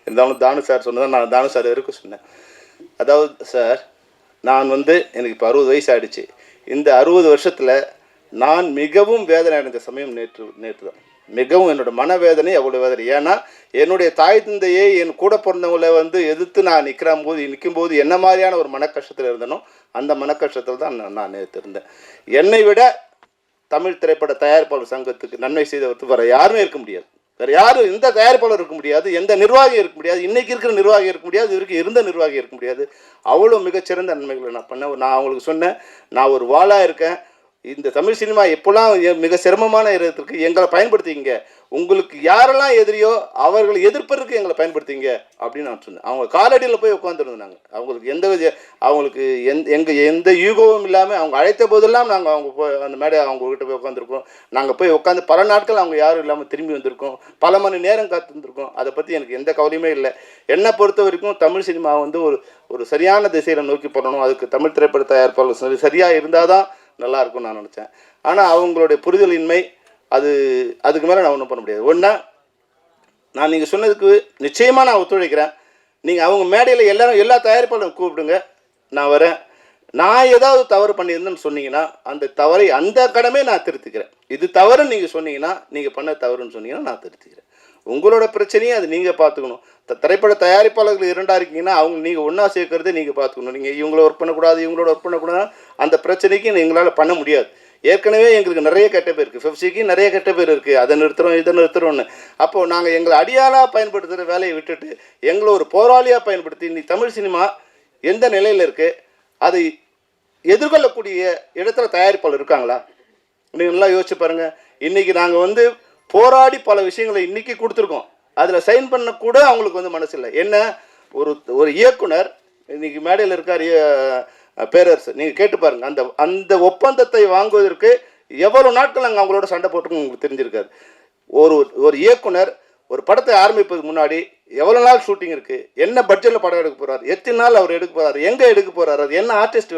இருந்தாலும் தானு சார் சொன்னதான் நான் தானு சார் வரைக்கும் சொன்னேன். அதாவது சார், நான் எனக்கு இப்போ 60 வயசு ஆகிடுச்சு. இந்த 60 வருஷத்தில் நான் மிகவும் வேதனை அடைந்த சமயம் நேற்று தான். மிகவும் என்னோட மனவேதனை அவ்வளோ வேதனை. ஏன்னா என்னுடைய தாய் தந்தையை என் கூட பிறந்தவங்களை எதிர்த்து நான் நிற்கும்போது என்ன மாதிரியான ஒரு மனக்கஷ்டத்தில் இருந்தனோ அந்த மனக்கஷ்டத்தில் தான் நான் நேற்று இருந்தேன். என்னை விட தமிழ் திரைப்பட தயாரிப்பாளர் சங்கத்துக்கு நன்மை செய்தவருக்கு வேறு யாருமே இருக்க முடியாது. வேறு யாரும் எந்த தயாரிப்பாளர் இருக்க முடியாது, எந்த நிர்வாகி இருக்க முடியாது, இன்றைக்கி இருக்கிற நிர்வாகி இருக்க முடியாது, இதுவரைக்கும் இருந்த நிர்வாகி இருக்க முடியாது. அவ்வளோ மிகச்சிறந்த நன்மைகளை நான் பண்ணேன். நான் அவங்களுக்கு சொன்னேன், நான் ஒரு வாளாக இருக்கேன். இந்த தமிழ் சினிமா எப்போல்லாம் மிக சிரமமான இடத்திற்கு எங்களை பயன்படுத்திங்க. உங்களுக்கு யாரெல்லாம் எதிரியோ அவர்களை எதிர்ப்பதற்கு எங்களை பயன்படுத்திங்க அப்படின்னு நான் சொன்னேன். அவங்க காலடியில் போய் உட்காந்துருந்தாங்க. அவங்களுக்கு எந்த யூகமும் இல்லாமல் அவங்க அழைத்த போதெல்லாம் நாங்கள் அந்த மேடை அவங்ககிட்ட போய் உட்காந்துருக்கோம். நாங்கள் போய் உட்காந்து பல நாட்கள் அவங்க யாரும் இல்லாமல் திரும்பி வந்திருக்கோம். பல மணி நேரம் காத்திருந்துருக்கோம். அதை பற்றி எனக்கு எந்த கவலையுமே இல்லை. என்னை பொறுத்த வரைக்கும் தமிழ் சினிமா ஒரு சரியான திசையில் நோக்கி போடணும். அதுக்கு தமிழ் திரைப்பட தயாரிப்பாளர் சரியாக இருந்தால் தான் நல்லா இருக்கும்னு நான் நினச்சேன். ஆனால் அவங்களுடைய புரிதலின்மை அதுக்கு மேலே நான் ஒன்றும் பண்ண முடியாது. ஒன்றா நான் நீங்கள் சொன்னதுக்கு நிச்சயமாக நான் ஒத்துழைக்கிறேன். நீங்கள் அவங்க மேடையில் எல்லா தயாரிப்பாளரும் கூப்பிடுங்க, நான் வரேன். நான் ஏதாவது தவறு பண்ணியிருந்தேன்னு சொன்னீங்கன்னா அந்த கடமை நான் திருத்திக்கிறேன். இது தவறுன்னு நீங்கள் சொன்னீங்கன்னா, நீங்கள் பண்ண தவறுன்னு சொன்னீங்கன்னா நான் திருத்திக்கிறேன். உங்களோட பிரச்சனையை அது நீங்கள் பார்த்துக்கணும். திரைப்பட தயாரிப்பாளர்கள் 2 இருக்கீங்கன்னா நீங்கள் ஒன்றா சேர்க்கறதே நீங்கள் பார்த்துக்கணும். நீங்கள் இவங்கள ஒர்க் பண்ணக்கூடாது, இவங்களோட ஒர்க் பண்ணக்கூடாது, அந்த பிரச்சனைக்கு எங்களால் பண்ண முடியாது. ஏற்கனவே எங்களுக்கு நிறைய கெட்ட பேர் இருக்குது. FEFCIக்கு நிறைய கெட்ட பேர் இருக்குது. அதை நிறுத்துகிறோம், இதை நிறுத்துகிறோன்னு. அப்போது நாங்கள் எங்களை அடியாளாக பயன்படுத்துகிற வேலையை விட்டுட்டு எங்களை ஒரு போராளியாக பயன்படுத்தி இன்னைக்கு தமிழ் சினிமா எந்த நிலையில் இருக்குது, அதை எதிர்கொள்ளக்கூடிய இடத்துல தயாரிப்பாளர் இருக்காங்களா? நீங்கள் நல்லா யோசிச்சு பாருங்கள். இன்றைக்கி நாங்கள் போராடி பல விஷயங்களை இன்றைக்கி கொடுத்துருக்கோம். அதில் சைன் பண்ணக்கூட அவங்களுக்கு மனசு இல்லை. என்ன ஒரு இயக்குனர் இன்றைக்கி மேடையில் இருக்கார் பேரரசு, நீங்கள் கேட்டு பாருங்கள். அந்த ஒப்பந்தத்தை வாங்குவதற்கு எவ்வளோ நாட்கள் நாங்கள் அவங்களோட சண்டை போட்டுருக்கோம் உங்களுக்கு தெரிஞ்சிருக்காது. ஒரு இயக்குனர் ஒரு படத்தை ஆரம்பிப்பதுக்கு முன்னாடி எவ்வளோ நாள் ஷூட்டிங் இருக்குது, என்ன பட்ஜெட்டில் படம் எடுக்க போகிறார், எத்தனை நாள் அவர் எடுக்க போகிறார், எங்கே எடுக்க போகிறார், அது என்ன ஆர்டிஸ்ட்